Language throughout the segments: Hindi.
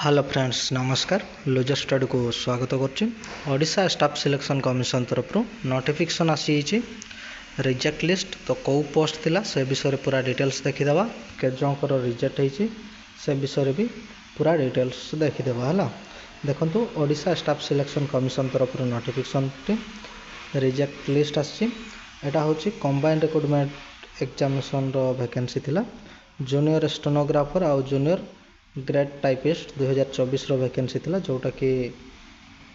हेलो फ्रेंड्स नमस्कार लुजर स्टडी को स्वागत करुच्चा स्टाफ सिलेक्शन कमिशन तरफ नोटिफिकेशन आसी रिजेक्ट लिस्ट तो कौ पोस्ट थिला से विषय पूरा डिटेल्स देखीदे के जनकर रिजेक्ट होती से विषय भी पूरा डिटेल्स देखीदेवा है। देखो ओडिशा स्टाफ सिलेक्शन कमिशन तरफ नोटिफिकेशन रिजेक्ट लिस्ट आटा हूँ कंबाइंड रिक्रूटमेंट एग्जामिनेशन वैकेंसी थिला जूनियर स्टेनोग्राफर आउ जूनियर ग्रेड टाइपिस्ट 2024 वैकेंसी थिला जोटा कि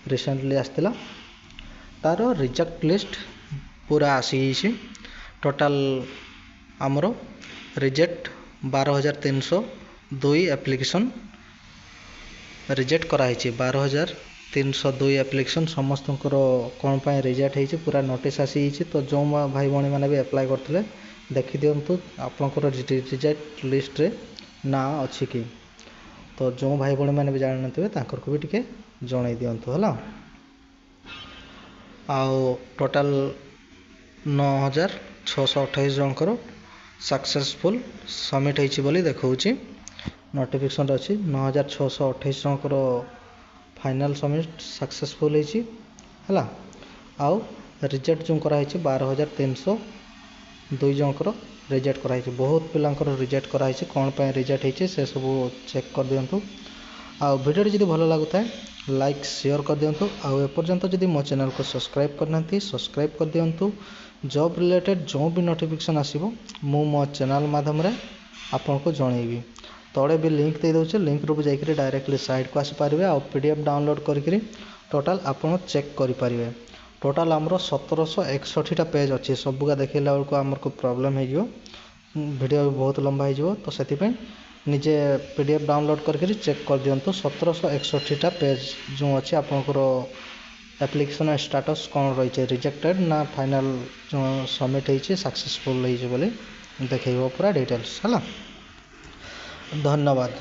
रिसेंटली आसला तार रिजेक्ट लिस्ट पूरा आसी टोटाल आमर रिजेक्ट 12,302 एप्लिकेशन रिजेक्ट कराई 12,302 एप्लिकेशन समस्त कौन पाई रिजेक्ट होती पूरा नोटिस आसी तो जो भाई भाई मैंने भी अप्लाई करते देखी दिंतु आपंकर रिजेक्ट लिस्ट रे ना अच्छी कि तो जो भाई भाई मैंने भी जान नथिबे को भी टिके जन दिंतु है। टोटाल 9,628 जनकर सक्सेसफुल सबमिट होती देखा नोटिफिकेशन अच्छी 9,628 जनकर फाइनल सबमिट सक्सेसफुल है। आउ रिजेक्ट जो कराई 12,302 जनकर रिजेक्ट कराई बहुत पिलांकर रिजेक्ट कराई कौन पाई रिजेक्ट होती से सब चेक कर दिंतु। वीडियो जब भल लगुता है लाइक शेयर कर दिंतु। एपर्यंत जब मो चैनल को सब्सक्राइब करना सब्सक्राइब कर दिंतु। जॉब रिलेटेड जो भी नोटिफिकेशन आसो मो चैनल माध्यम आपन को जनइबी तले भी लिंक दे दूचे लिंक रू जाकर डायरेक्टली साइट को आसीपारे आ पीडीएफ डाउनलोड करके टोटाल आपन चेक करेंगे। टोटाल आमर 1761 पेज अच्छे सबका देखला बेलू आमर को प्रॉब्लम हो वीडियो भी बहुत लंबा हो तो से निजे पीडीएफ डाउनलोड करके चेक कर दिंतु। 1761 पेज जो अच्छे आपंकर एप्लिकेशन स्टेटस कौन रही रिजेक्टेड ना फाइनल जो सबमिट होती सक्सेसफुल बोली देखेब पूरा डिटेल्स है। धन्यवाद।